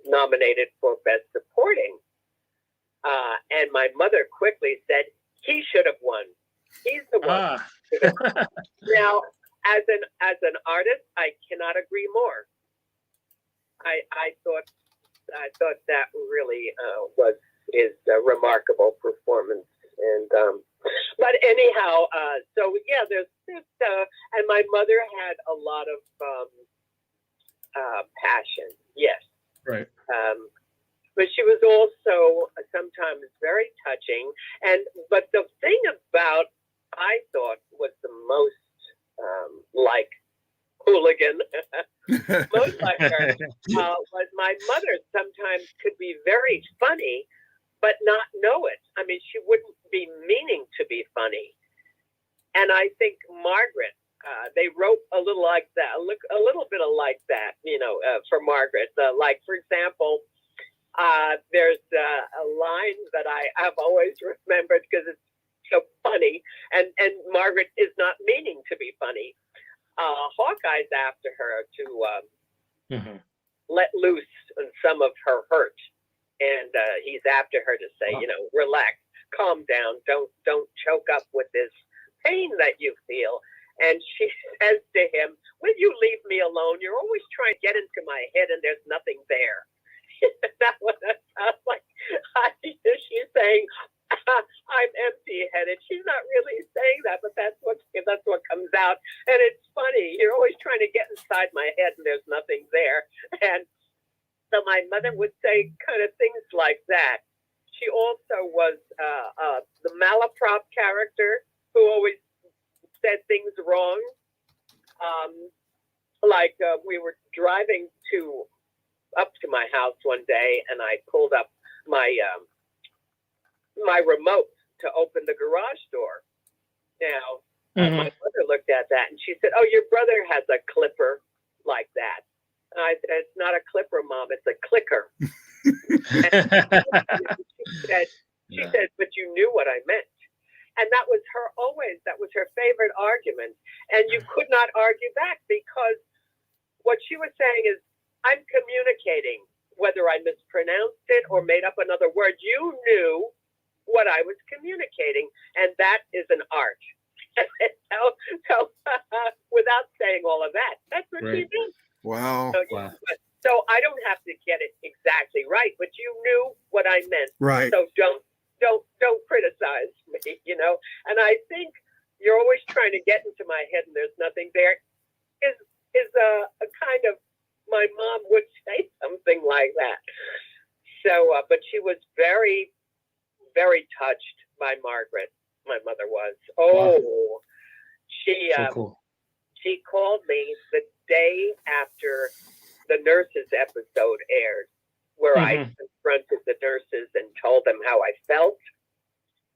Speaker 3: nominated for Best Supporting. And my mother quickly said, he should have won. He's the one. Now, as an artist, I cannot agree more. I thought that really is a remarkable performance. And but anyhow, so yeah, there's and my mother had a lot of passion. Yes,
Speaker 4: right.
Speaker 3: But she was also sometimes very touching. But the thing about I thought was the most like hooligan, most like her, was my mother sometimes could be very funny, but not know it. I mean, she wouldn't be meaning to be funny. And I think Margaret, they wrote a little like that, a little bit of like that, you know, for Margaret. Like, for example, there's a line that I've always remembered because it's so funny, and Margaret is not meaning to be funny. Hawkeye's after her to let loose on some of her hurt, and he's after her to say, you know, relax, calm down, don't choke up with this pain that you feel. And she says to him, will you leave me alone? You're always trying to get into my head and there's nothing there. That sounds like she's saying, I'm empty-headed. She's not really saying that, but that's what comes out. And it's funny. You're always trying to get inside my head and there's nothing there. And so my mother would say kind of things like that. She also was the malaprop character who always said things wrong. We were driving up to my house one day, and I pulled up my remote to open the garage door. Now, my mother looked at that, and she said, oh, your brother has a clipper like that. And I said, it's not a clipper, Mom, it's a clicker. She said, but you knew what I meant. And that was her favorite argument. And you could not argue back because what she was saying is, I'm communicating. Whether I mispronounced it or made up another word, you knew what I was communicating, and that is an art. so without saying all of that, that's what she did.
Speaker 2: Wow.
Speaker 3: So I don't have to get it exactly right, but you knew what I meant.
Speaker 2: Right.
Speaker 3: So don't criticize me, And I think you're always trying to get into my head, and there's nothing there. Is a kind of, my mom would say something like that. So, but she was very, very touched by Margaret. My mother was. Oh, she
Speaker 4: So cool.
Speaker 3: She called me the day after the nurses episode aired, where I confronted the nurses and told them how I felt,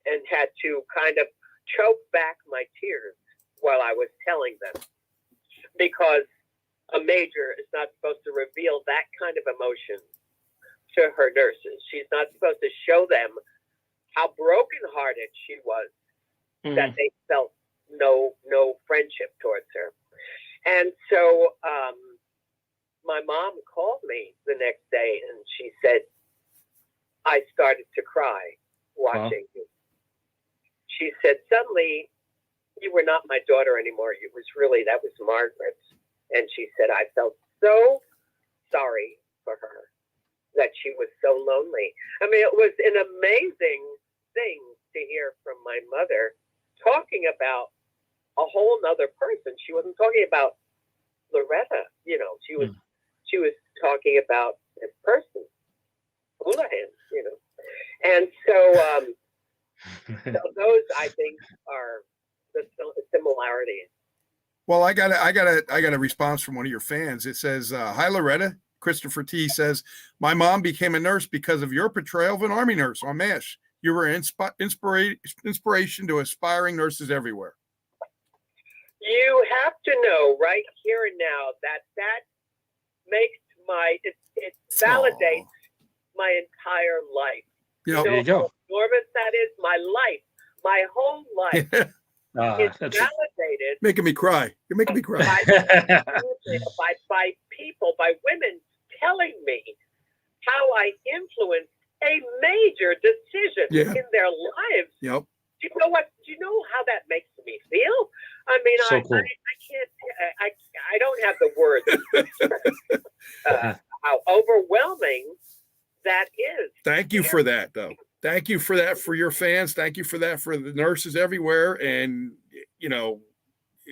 Speaker 3: and had to kind of choke back my tears while I was telling them, because a major is not supposed to reveal that kind of emotion to her nurses. She's not supposed to show them how brokenhearted she was, that they felt no friendship towards her. And so my mom called me the next day, and she said, I started to cry watching you. She said, suddenly, you were not my daughter anymore. That was Margaret. And she said, I felt so sorry for her, that she was so lonely. I mean, it was an amazing thing to hear from my mother talking about a whole nother person. She wasn't talking about Loretta, she was talking about this person, Houlihan, And so, so those, I think, are the similarities.
Speaker 2: Well, I got a response from one of your fans. It says, "Hi, Loretta." Christopher T says, "My mom became a nurse because of your portrayal of an Army nurse on MASH. You were an inspiration to aspiring nurses everywhere."
Speaker 3: You have to know right here and now that makes it validates my entire life.
Speaker 2: Yep.
Speaker 4: There you go.
Speaker 3: How enormous that is. My whole life. It's validated.
Speaker 2: Making me cry. You're making me cry.
Speaker 3: by people, by women telling me how I influenced a major decision in their lives.
Speaker 2: Yep.
Speaker 3: Do you know how that makes me feel? I mean,
Speaker 4: so cool.
Speaker 3: I can't. I don't have the words. How overwhelming that is.
Speaker 2: Thank you for that, though. Thank you for that for your fans. Thank you for that for the nurses everywhere. And,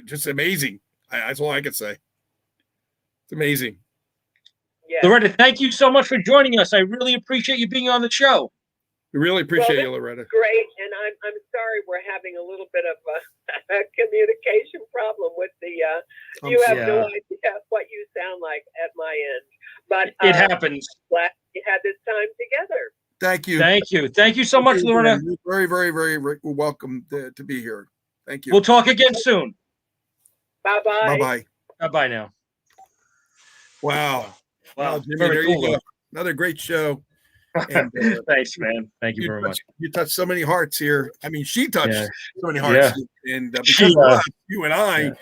Speaker 2: just amazing. That's all I can say. It's amazing.
Speaker 3: Yeah.
Speaker 4: Loretta, thank you so much for joining us. I really appreciate you being on the show.
Speaker 2: We really appreciate you, Loretta.
Speaker 3: Great. And I'm sorry we're having a little bit of a communication problem with the you have no idea what you sound like at my end. But
Speaker 4: it happens.
Speaker 3: Glad we had this time together.
Speaker 2: Thank you.
Speaker 4: Thank you. Thank you so much, Loretta.
Speaker 2: You're very, very, very, very welcome to be here. Thank you.
Speaker 4: We'll talk again soon.
Speaker 3: Bye-bye.
Speaker 2: Bye-bye.
Speaker 4: Bye-bye now.
Speaker 2: Wow.
Speaker 4: Wow.
Speaker 2: Jimmy,
Speaker 4: Very
Speaker 2: there
Speaker 4: cool.
Speaker 2: you go. Another great show. And,
Speaker 4: thanks, man. Thank you very much.
Speaker 2: You touched so many hearts here. I mean, she touched so many hearts. And because of us, you and I,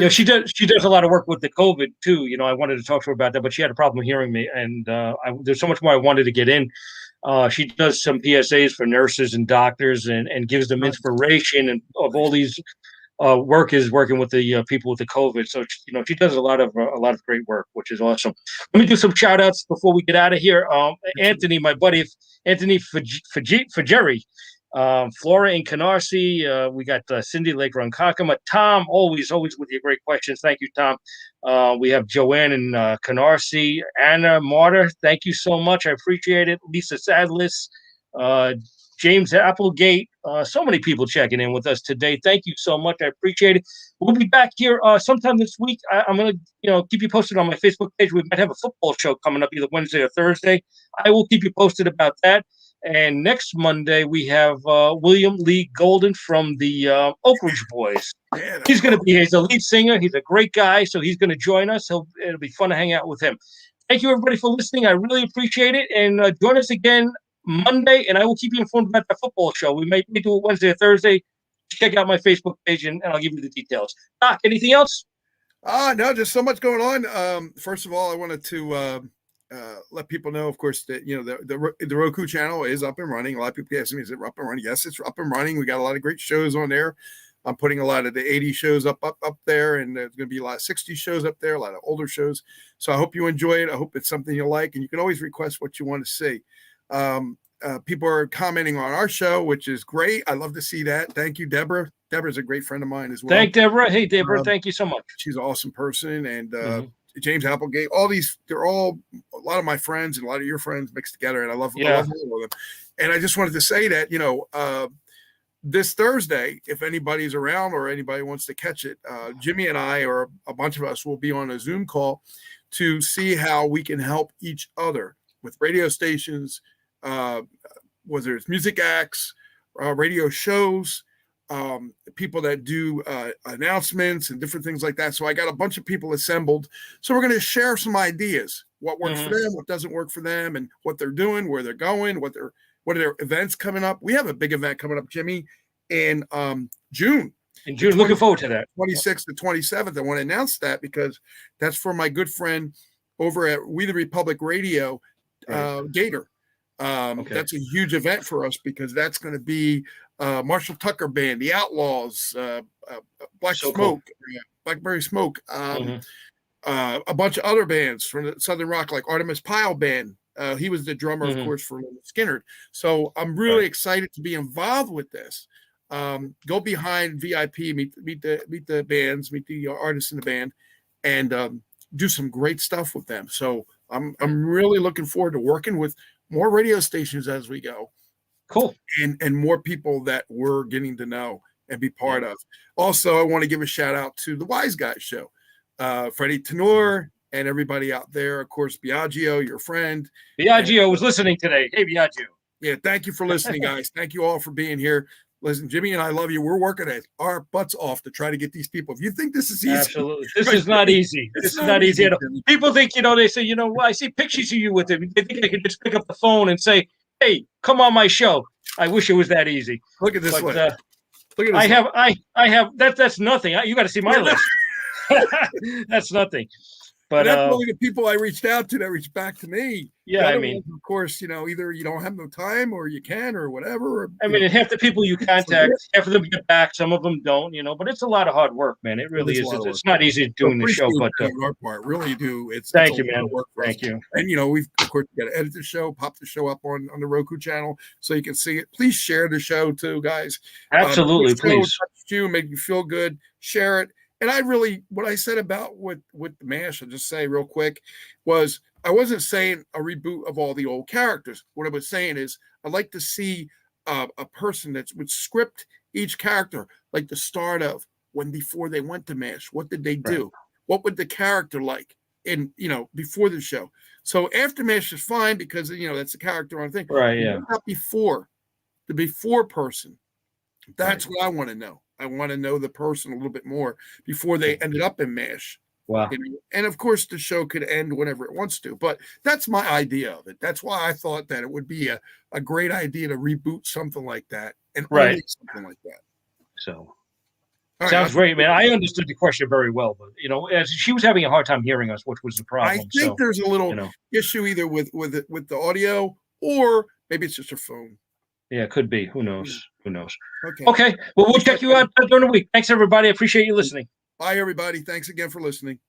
Speaker 4: she does a lot of work with the COVID too. I wanted to talk to her about that, but she had a problem hearing me, and there's so much more I wanted to get in. She does some PSAs for nurses and doctors, and gives them inspiration and of all these working with the people with the COVID. So she does a lot of great work, which is awesome. Let me do some shout outs before we get out of here. Anthony, my buddy, Anthony Fajeri. Flora in Canarsie, we got Cindy Lake Ronkonkoma, Tom, always with your great questions. Thank you, Tom. We have Joanne in Canarsie, Anna Martyr, thank you so much. I appreciate it. Lisa Sadlis, James Applegate, so many people checking in with us today. Thank you so much. I appreciate it. We'll be back here sometime this week. I'm going to keep you posted on my Facebook page. We might have a football show coming up either Wednesday or Thursday. I will keep you posted about that. And next Monday, we have William Lee Golden from the Oak Ridge Boys. He's going to be he's a lead singer. He's a great guy, so he's going to join us. It'll be fun to hang out with him. Thank you, everybody, for listening. I really appreciate it. And join us again Monday, and I will keep you informed about the football show. We may do it Wednesday or Thursday. Check out my Facebook page, and I'll give you the details. Doc, anything else?
Speaker 2: No, just so much going on. First of all, I wanted to let people know, of course, that the Roku channel is up and running. A lot of people ask me, "Is it up and running?" Yes, it's up and running. We got a lot of great shows on there. I'm putting a lot of the 80 shows up there, and there's going to be a lot of 60 shows up there, a lot of older shows. So I hope you enjoy it. I hope it's something you like, and you can always request what you want to see. People are commenting on our show, which is great. I love to see that. Thank you, Deborah. Deborah's a great friend of mine as well.
Speaker 4: Thank Deborah. Hey, Deborah, thank you so much.
Speaker 2: She's an awesome person. And James Applegate, all these, they're all a lot of my friends and a lot of your friends mixed together. And I love all of them. And I just wanted to say that, this Thursday, if anybody's around or anybody wants to catch it, Jimmy and I, or a bunch of us, will be on a Zoom call to see how we can help each other with radio stations, whether it's music acts, radio shows, people that do announcements and different things like that. So I got a bunch of people assembled. So we're going to share some ideas, what works for them, what doesn't work for them, and what they're doing, where they're going, what are their events coming up. We have a big event coming up, Jimmy, in June.
Speaker 4: In June, looking forward to that.
Speaker 2: 26th to 27th. I want to announce that because that's for my good friend over at We the Republic Radio, Gator. That's a huge event for us because that's going to be Marshall Tucker Band, The Outlaws, Black Smoke, cool. Blackberry Smoke, a bunch of other bands from the Southern Rock, like Artemis Pyle Band. He was the drummer, of course, for Skinner. So I'm really excited to be involved with this. Go behind VIP, meet the bands, meet the artists in the band, and do some great stuff with them. So I'm really looking forward to working with more radio stations as we go.
Speaker 4: Cool.
Speaker 2: And more people that we're getting to know and be part of. Also, I want to give a shout out to the Wise Guys show. Freddie Tenor and everybody out there. Of course, Biagio, your friend.
Speaker 4: Biagio was listening today. Hey, Biagio.
Speaker 2: Yeah, thank you for listening, guys. Thank you all for being here. Listen, Jimmy and I love you. We're working our butts off to try to get these people. If you think this is easy.
Speaker 4: Absolutely. This is not easy. This is not easy. People think, they say, I see pictures of you with him. They think they can just pick up the phone and say, hey, come on my show. I wish it was that easy.
Speaker 2: Look at this one.
Speaker 4: Look at this. I have that's nothing. You got to see my list. That's nothing. But
Speaker 2: that's only the people I reached out to that reached back to me.
Speaker 4: Yeah,
Speaker 2: of course, either you don't have no time or you can or whatever.
Speaker 4: And half the people you contact, half of them get back, some of them don't. But it's a lot of hard work, man. It really is. It's not easy doing the show, but
Speaker 2: our part really do.
Speaker 4: Thank you, man. Thank you.
Speaker 2: And we've of course got to edit the show, pop the show up on the Roku channel so you can see it. Please share the show too, guys.
Speaker 4: Absolutely, please.
Speaker 2: You make you feel good. Share it. And what I said about with the MASH, I'll just say real quick, was I wasn't saying a reboot of all the old characters. What I was saying is I'd like to see a person that would script each character, like the start of before they went to MASH. What did they do? Right. What would the character like before the show? So after MASH is fine because, that's the character on thing.
Speaker 4: Right, yeah.
Speaker 2: Not before, the before person. That's what I want to know. I want to know the person a little bit more before they ended up in MASH.
Speaker 4: Wow.
Speaker 2: And of course, the show could end whenever it wants to, but that's my idea of it. That's why I thought that it would be a great idea to reboot something like that and only something like that.
Speaker 4: So sounds great, man. I understood the question very well, but as she was having a hard time hearing us, which was the problem.
Speaker 2: I think there's a little issue either with the audio or maybe it's just her phone.
Speaker 4: Yeah, it could be. Who knows? Okay. Well, we'll check you out during the week. Thanks, everybody. I appreciate you listening.
Speaker 2: Bye, everybody. Thanks again for listening.